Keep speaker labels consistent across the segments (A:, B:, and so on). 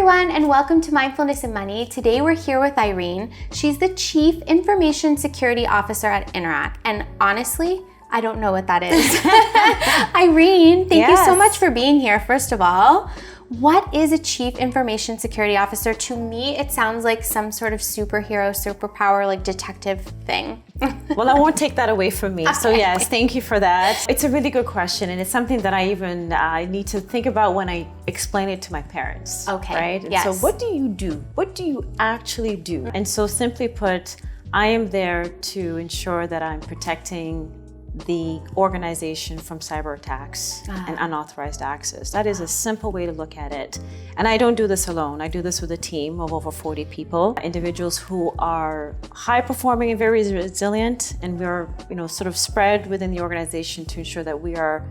A: everyone, and welcome to Mindfulness Money. Today we're here with Irene. She's the Chief Information Security Officer at Interac, and honestly, I don't know what that is. Irene, thank you so much for being here, first of all. What is a Chief Information Security Officer? To me, it sounds like some sort of superhero, superpower, like detective thing.
B: Well, I won't take that away from me. So yes, thank you for that. It's a really good question, and it's something that I need to think about when I explain it to my parents.
A: Okay.
B: Right? And
A: yes.
B: so what do you do? What do you actually do? And so simply put, I am there to ensure that I'm protecting the organization from cyber attacks and unauthorized access. That is a simple way to look at it. And I don't do this alone. I do this with a team of over 40 people, individuals who are high performing and very resilient. And we're, sort of spread within the organization to ensure that we are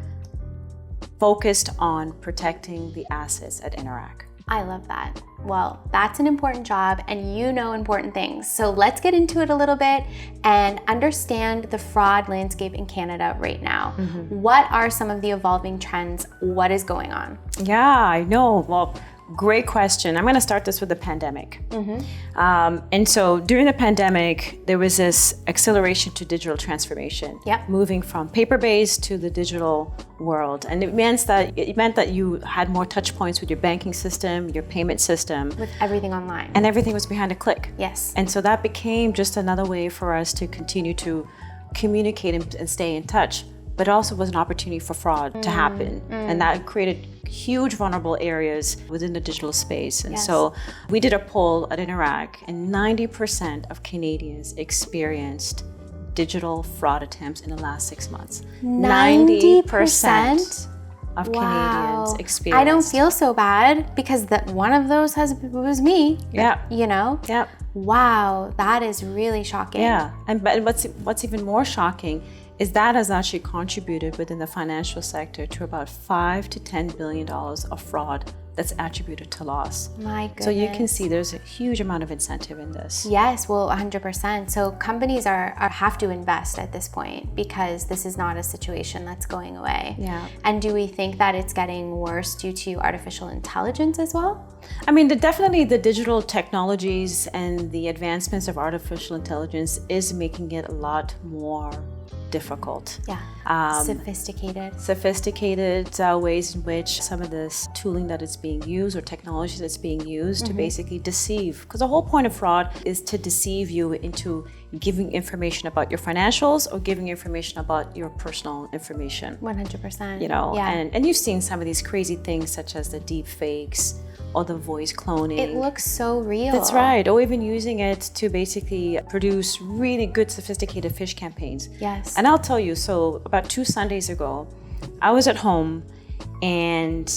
B: focused on protecting the assets at Interac.
A: I love that. Well, that's an important job and you know important things. So let's get into it a little bit and understand the fraud landscape in Canada right now. What are some of the evolving trends? What is going on?
B: Yeah, I know. Well, great question. I'm going to start this with the pandemic. And so during the pandemic, there was this acceleration to digital transformation, moving from paper-based to the digital world. And it meant that you had more touch points with your banking system, your payment system.
A: With everything online.
B: And everything was behind a click.
A: Yes.
B: And so that became just another way for us to continue to communicate and stay in touch. But it also was an opportunity for fraud to happen. And that created huge vulnerable areas within the digital space. And so we did a poll at Interac, and 90% of Canadians experienced digital fraud attempts in the last 6 months. 90% of Canadians experienced.
A: I don't feel so bad because one of those was me.
B: Yeah.
A: Yeah. Wow, that is really shocking.
B: Yeah. But what's even more shocking is that has actually contributed within the financial sector to about $5 to $10 billion of fraud that's attributed to loss.
A: My goodness.
B: So you can see there's a huge amount of incentive in this.
A: Yes, well, 100%. So companies have to invest at this point because this is not a situation that's going away.
B: Yeah.
A: And do we think that it's getting worse due to artificial intelligence as well?
B: I mean, definitely the digital technologies and the advancements of artificial intelligence is making it a lot more difficult.
A: Yeah, sophisticated
B: ways in which some of this tooling that is being used or technology that's being used to basically deceive. Because the whole point of fraud is to deceive you into giving information about your financials or giving information about your personal information.
A: 100%.
B: And you've seen some of these crazy things such as the deep fakes or the voice cloning.
A: It looks so real.
B: That's right. Or even using it to basically produce really good, sophisticated fish campaigns.
A: Yes.
B: And I'll tell you, so about 2 Sundays ago, I was at home and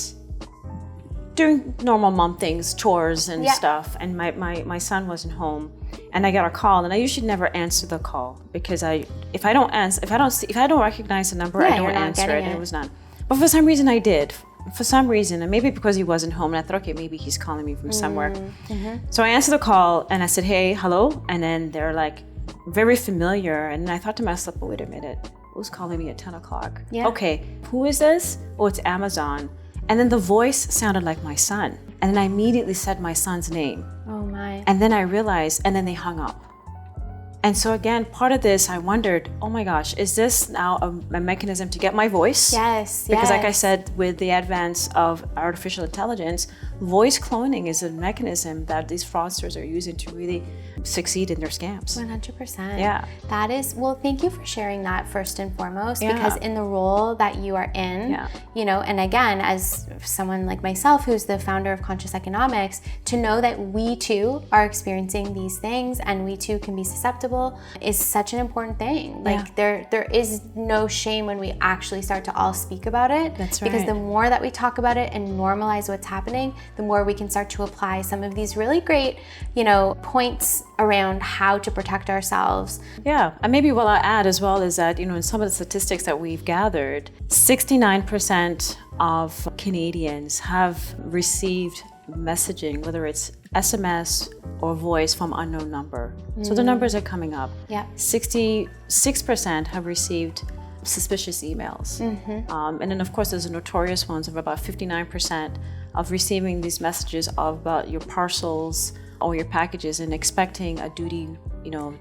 B: doing normal mom things, chores and stuff, and my son wasn't home, and I got a call, and I usually never answer the call because if I don't recognize the number, I don't answer it, and it was none. But for some reason I did. For some reason, and maybe because he wasn't home, and I thought, okay, maybe he's calling me from somewhere. So I answered the call and I said, hey, hello. And then they're like very familiar. And I thought to myself, oh, wait a minute, who's calling me at 10 o'clock?
A: Yeah.
B: Okay, who is this? Oh, it's Amazon. And then the voice sounded like my son. And then I immediately said my son's name.
A: Oh my.
B: And then I realized, and then they hung up. And so again, part of this, I wondered, oh my gosh, is this now a mechanism to get my voice?
A: Yes.
B: Because like I said, with the advance of artificial intelligence, voice cloning is a mechanism that these fraudsters are using to really succeed in their scams.
A: 100%.
B: Yeah.
A: That is, well, thank you for sharing that first and foremost, because in the role that you are in, and again, as someone like myself, who's the founder of Conscious Economics, to know that we too are experiencing these things and we too can be susceptible is such an important thing. Like there is no shame when we actually start to all speak about it.
B: That's right.
A: Because the more that we talk about it and normalize what's happening, the more we can start to apply some of these really great, points around how to protect ourselves.
B: Yeah, and maybe what I'll add as well is that, in some of the statistics that we've gathered, 69% of Canadians have received messaging, whether it's SMS or voice, from unknown number. So the numbers are coming up.
A: Yeah.
B: 66% have received suspicious emails. And then of course there's the notorious ones of about 59% of receiving these messages about your parcels or your packages and expecting a duty,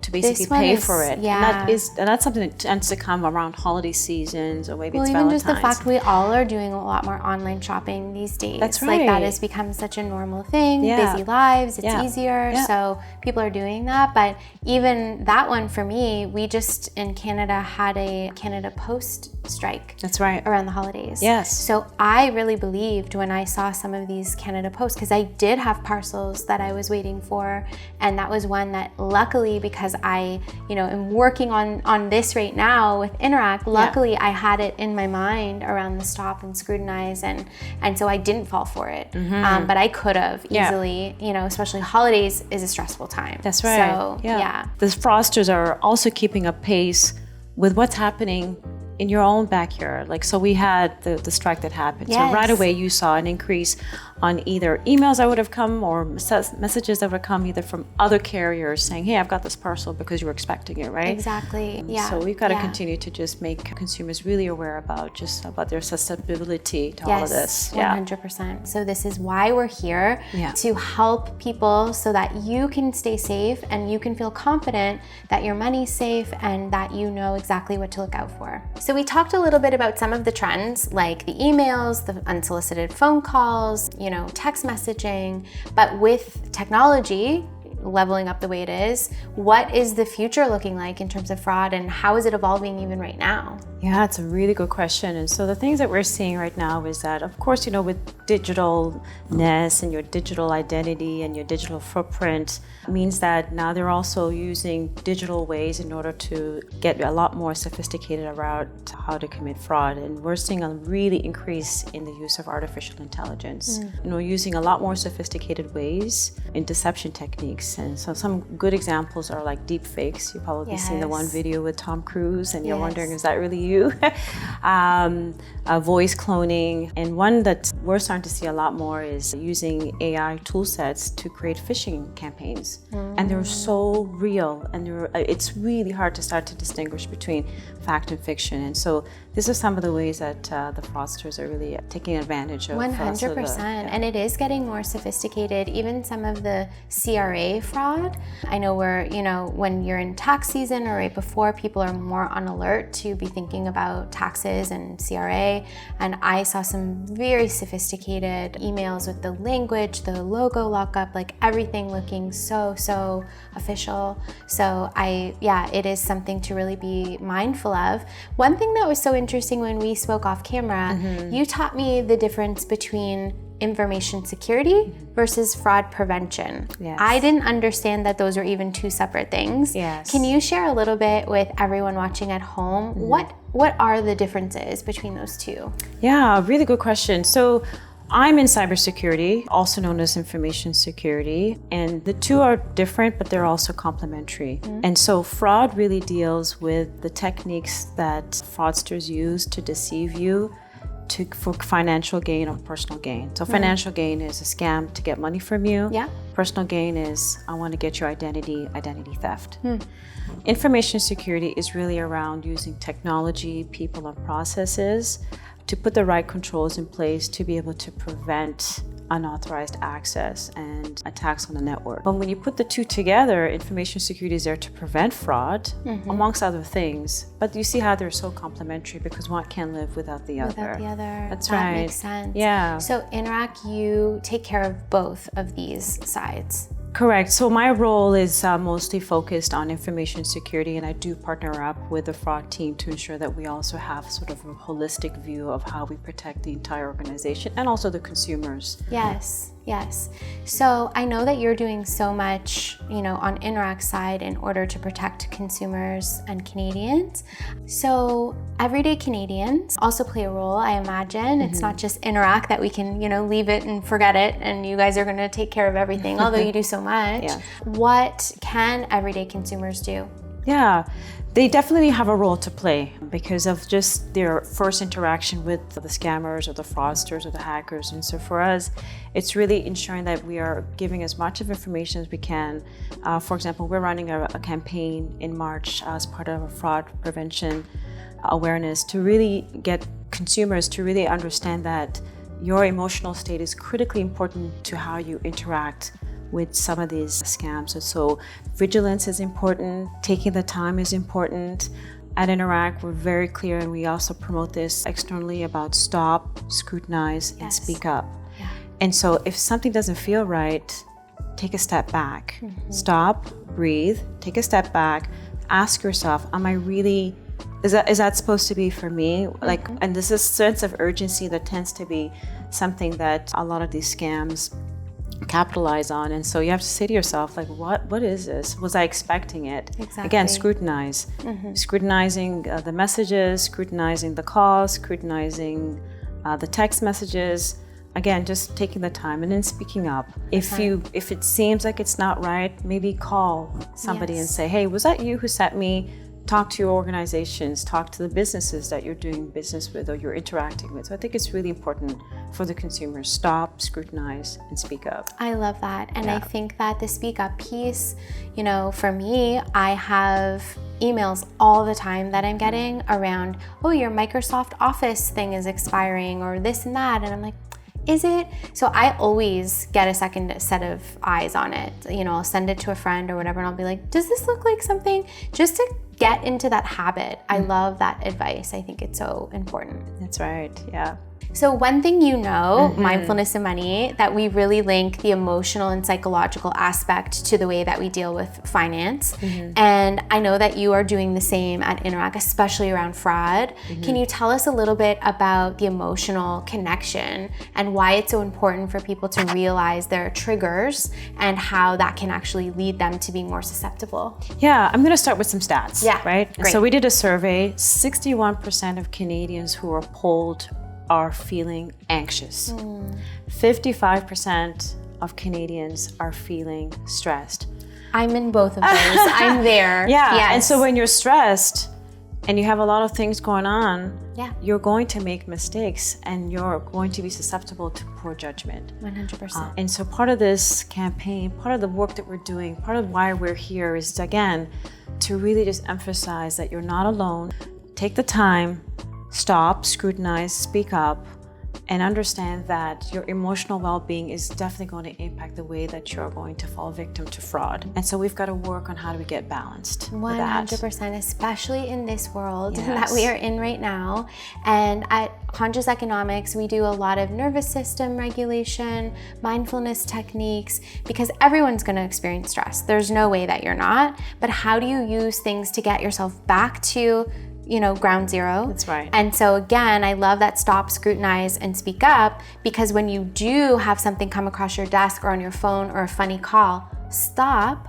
B: to basically pay for it.
A: Yeah.
B: And that's something that tends to come around holiday seasons, or maybe it's
A: even
B: Valentine's.
A: just the fact we all are doing a lot more online shopping these days.
B: That's right.
A: Like that has become such a normal thing.
B: Yeah.
A: Busy lives, it's
B: Yeah.
A: easier.
B: Yeah.
A: So people are doing that. But even that one for me, we just in Canada had a Canada Post strike.
B: That's right.
A: Around the holidays.
B: Yes.
A: So I really believed when I saw some of these Canada Post, because I did have parcels that I was waiting for, and that was one that luckily, because I, am working on this right now with Interact, luckily I had it in my mind around the stop and scrutinize, and so I didn't fall for it. But I could have easily, especially holidays is a stressful time.
B: That's right.
A: So yeah.
B: The fraudsters are also keeping up pace with what's happening in your own backyard. Like, so we had the strike that happened.
A: Yes.
B: So right away you saw an increase on either emails that would have come or messages that would come either from other carriers saying, hey, I've got this parcel because you were expecting it, right?
A: Exactly. Yeah.
B: So we've got to continue to just make consumers really aware about their susceptibility to all of this.
A: 100%. So this is why we're here, to help people so that you can stay safe and you can feel confident that your money's safe and that you know exactly what to look out for. So we talked a little bit about some of the trends, like the emails, the unsolicited phone calls, text messaging, but with technology leveling up the way it is, what is the future looking like in terms of fraud, and how is it evolving even right now?
B: Yeah, it's a really good question. And so the things that we're seeing right now is that, of course, with digitalness and your digital identity and your digital footprint means that now they're also using digital ways in order to get a lot more sophisticated around how to commit fraud. And we're seeing a really increase in the use of artificial intelligence, using a lot more sophisticated ways in deception techniques. And so some good examples are like deep fakes. You've probably seen the one video with Tom Cruise and you're wondering, is that really you? Voice cloning. And one that we're starting to see a lot more is using AI tool sets to create phishing campaigns. And they're so real, and it's really hard to start to distinguish between fact and fiction. And so these are some of the ways that the fraudsters are really taking advantage of.
A: 100%. And it is getting more sophisticated. Even some of the CRA fraud. I know when you're in tax season or right before, people are more on alert to be thinking about taxes and CRA. And I saw some very sophisticated emails with the language, the logo lockup, like everything looking so official. So it is something to really be mindful of. One thing that was so interesting when we spoke off camera, you taught me the difference between information security versus fraud prevention.
B: Yes.
A: I didn't understand that those were even two separate things.
B: Yes.
A: Can you share a little bit with everyone watching at home? What are the differences between those two?
B: Yeah, really good question. So I'm in cybersecurity, also known as information security, and the two are different, but they're also complementary. And so fraud really deals with the techniques that fraudsters use to deceive you for financial gain or personal gain. So financial gain is a scam to get money from you.
A: Yeah.
B: Personal gain is, I want to get your identity theft. Information security is really around using technology, people, and processes to put the right controls in place to be able to prevent unauthorized access and attacks on the network. But when you put the two together, information security is there to prevent fraud, amongst other things. But you see how they're so complementary because one can't live without the other.
A: Without the other.
B: That's
A: that
B: right.
A: That makes sense.
B: Yeah.
A: So Interact, you take care of both of these sides.
B: Correct. So my role is mostly focused on information security, and I do partner up with the fraud team to ensure that we also have sort of a holistic view of how we protect the entire organization and also the consumers.
A: Yes. So I know that you're doing so much, on Interact's side in order to protect consumers and Canadians. So everyday Canadians also play a role, I imagine. It's not just Interact that we can, leave it and forget it and you guys are going to take care of everything, although you do so much.
B: Yeah.
A: What can everyday consumers do?
B: Yeah, they definitely have a role to play because of just their first interaction with the scammers or the fraudsters or the hackers. And so for us, it's really ensuring that we are giving as much of information as we can. For example, we're running a campaign in March as part of a fraud prevention awareness to really get consumers to really understand that your emotional state is critically important to how you interact with some of these scams. And so vigilance is important, taking the time is important. At Interact, we're very clear, and we also promote this externally about stop, scrutinize, and speak up.
A: Yeah.
B: And so if something doesn't feel right, take a step back. Stop, breathe, take a step back, ask yourself, am I really, is that supposed to be for me? Like, and this is sense of urgency that tends to be something that a lot of these scams capitalize on. And so you have to say to yourself, like, what is this? Was I expecting it?
A: Exactly.
B: Again, scrutinize. Scrutinizing the messages, scrutinizing the calls, scrutinizing the text messages. Again, just taking the time and then speaking up. If it seems like it's not right, maybe call somebody and say, hey, was that you who sent me? Talk to your organizations, talk to the businesses that you're doing business with or you're interacting with. So I think it's really important for the consumers. Stop, scrutinize, and speak up.
A: I love that. And I think that the speak up piece, you know, for me, I have emails all the time that I'm getting around, oh, your Microsoft Office thing is expiring or this and that. And I'm like, is it? So I always get a second set of eyes on it. You know, I'll send it to a friend or whatever, and I'll be like, does this look like something? Just to get into that habit. I love that advice. I think it's so important.
B: That's right, yeah.
A: So one thing you know, Mindfulness and Money, that we really link the emotional and psychological aspect to the way that we deal with finance. And I know that you are doing the same at Interact, especially around fraud. Can you tell us a little bit about the emotional connection and why it's so important for people to realize their triggers and how that can actually lead them to being more susceptible?
B: Yeah, I'm gonna start with some stats, right?
A: Great.
B: So we did a survey, 61% of Canadians who were polled are feeling anxious. 55% of Canadians are feeling stressed.
A: I'm in both of those. I'm there.
B: Yeah, and so when you're stressed and you have a lot of things going on, you're going to make mistakes and you're going to be susceptible to poor judgment.
A: 100%.
B: And so part of this campaign, part of the work that we're doing, part of why we're here is, again, to really just emphasize that you're not alone. Take the time, stop, scrutinize, speak up, and understand that your emotional well-being is definitely going to impact the way that you're going to fall victim to fraud. And so we've got to work on how do we get balanced with that.
A: 100%, especially in this world that we are in right now. And at Conscious Economics, we do a lot of nervous system regulation, mindfulness techniques, because everyone's going to experience stress. There's no way that you're not. But how do you use things to get yourself back to, you know, ground zero?
B: That's right.
A: And so again, I love that stop, scrutinize, and speak up, because when you do have something come across your desk or on your phone or a funny call, stop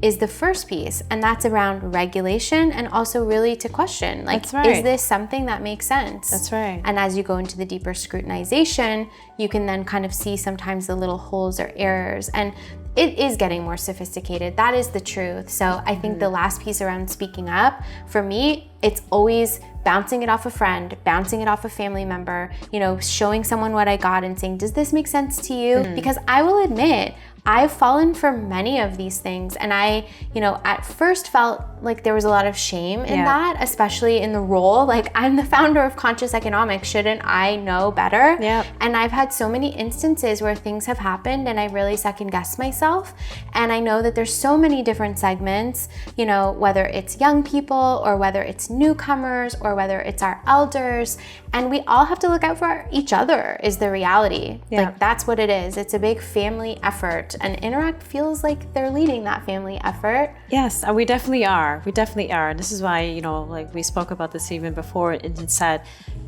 A: is the first piece. And that's around regulation and also really to question, like, is this something that makes sense?
B: That's right.
A: And as you go into the deeper scrutinization, you can then kind of see sometimes the little holes or errors. And it is getting more sophisticated. That is the truth. So I think the last piece around speaking up, for me, it's always bouncing it off a friend, bouncing it off a family member, you know, showing someone what I got and saying, does this make sense to you? Because I will admit, I've fallen for many of these things, and I, you know, at first felt like there was a lot of shame in that, especially in the role. Like, I'm the founder of Conscious Economics. Shouldn't I know better? And I've had so many instances where things have happened and I really second guessed myself. And I know that there's so many different segments, you know, whether it's young people or whether it's newcomers or whether it's our elders, and we all have to look out for each other is the reality. Like, that's what it is. It's a big family effort, and Interact feels like they're leading that family effort.
B: Yes, we definitely are. We definitely are. This is why, you know, like we spoke about this even before, and said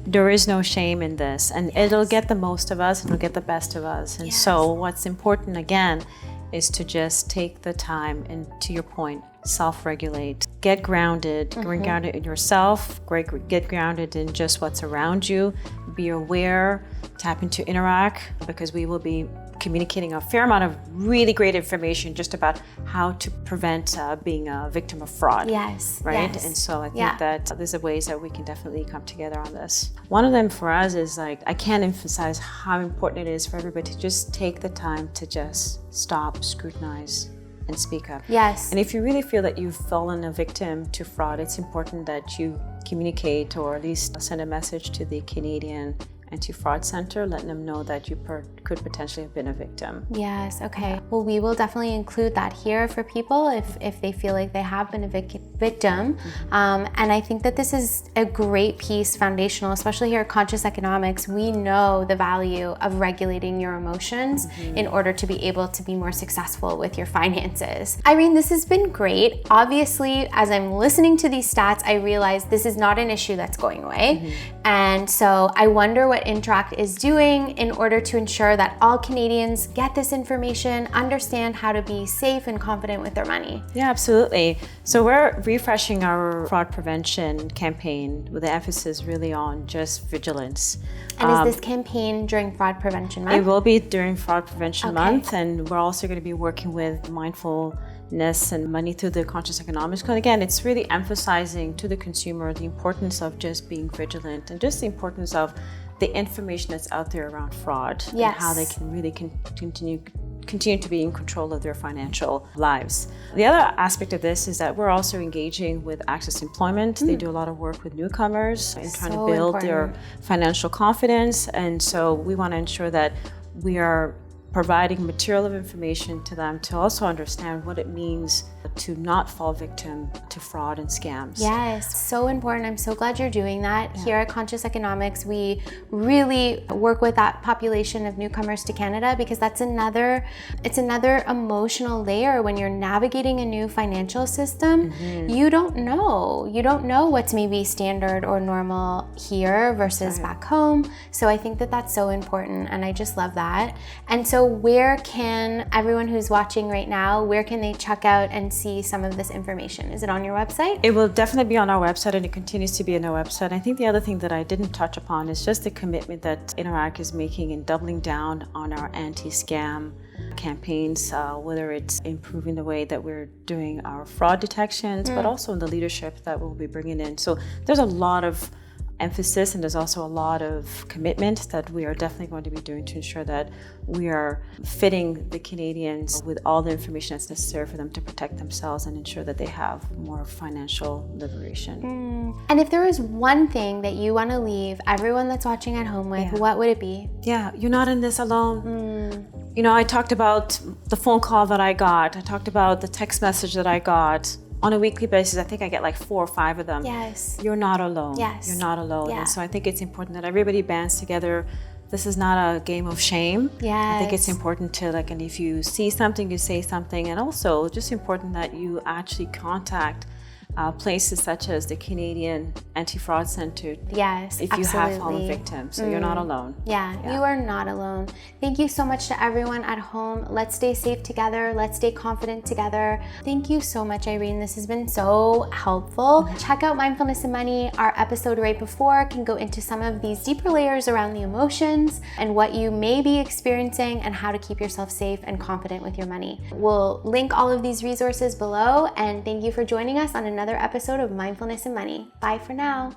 B: there is no shame in this, and it'll get the most of us, it'll get the best of us. And so what's important, again, is to just take the time and, to your point, self-regulate, get grounded, get grounded in yourself, get grounded in just what's around you, be aware, tap into Interact, because we will be communicating a fair amount of really great information just about how to prevent being a victim of fraud. Right? And so I think that there's ways that we can definitely come together on this. One of them for us is, like, I can't emphasize how important it is for everybody to just take the time to just stop, scrutinize, and speak up. And if you really feel that you've fallen a victim to fraud, it's important that you communicate or at least send a message to the Canadian anti-fraud center, letting them know that you could potentially have been a victim.
A: Yes, okay. Well, we will definitely include that here for people if they feel like they have been a victim. And I think that this is a great piece, foundational, especially here at Conscious Economics. We know the value of regulating your emotions in order to be able to be more successful with your finances. Irene, this has been great. Obviously, as I'm listening to these stats, I realize this is not an issue that's going away. And so I wonder what Interact is doing in order to ensure that all Canadians get this information, understand how to be safe and confident with their money.
B: Yeah, absolutely. So we're refreshing our fraud prevention campaign with the emphasis really on just vigilance.
A: And is this campaign during Fraud Prevention Month?
B: It will be during Fraud Prevention Month, and we're also going to be working with Mindfulness and Money through the Conscious Economics. And again, it's really emphasizing to the consumer the importance of just being vigilant and just the importance of the information that's out there around fraud and how they can really continue to be in control of their financial lives. The other aspect of this is that we're also engaging with Access Employment. They do a lot of work with newcomers in trying to build their financial confidence, and so we want to ensure that we are providing material of information to them to also understand what it means to not fall victim to fraud and scams.
A: Yes, so important. I'm so glad you're doing that. Here at Conscious Economics, we really work with that population of newcomers to Canada because it's another emotional layer when you're navigating a new financial system. You don't know what's maybe standard or normal here versus back home. So I think that that's so important, and I just love that. And so where can everyone who's watching right now, where can they check out and see some of this information? Is it on your website?
B: It will definitely be on our website, and it continues to be on our website. I think the other thing that I didn't touch upon is just the commitment that Interact is making in doubling down on our anti-scam campaigns, whether it's improving the way that we're doing our fraud detections, but also in the leadership that we'll be bringing in. So there's a lot of emphasis, and there's also a lot of commitment that we are definitely going to be doing to ensure that we are fitting the Canadians with all the information that's necessary for them to protect themselves and ensure that they have more financial liberation.
A: And if there is one thing that you want to leave everyone that's watching at home with, what would it be?
B: Yeah, you're not in this alone. You know, I talked about the phone call that I got. I talked about the text message that I got. On a weekly basis, I think I get like 4 or 5 of them.
A: Yes.
B: You're not alone.
A: Yes.
B: You're not alone.
A: Yeah.
B: And so I think it's important that everybody bands together. This is not a game of shame.
A: Yes.
B: I think it's important to, like, and if you see something, you say something. And also just important that you actually contact places such as the Canadian Anti-Fraud Center.
A: Yes,
B: if you have fallen victim. So you're not alone.
A: Yeah, you are not alone. Thank you so much to everyone at home. Let's stay safe together. Let's stay confident together. Thank you so much, Irene. This has been so helpful. Check out Mindfulness and Money. Our episode right before can go into some of these deeper layers around the emotions and what you may be experiencing and how to keep yourself safe and confident with your money. We'll link all of these resources below, and thank you for joining us on another episode of Mindfulness and Money. Bye for now.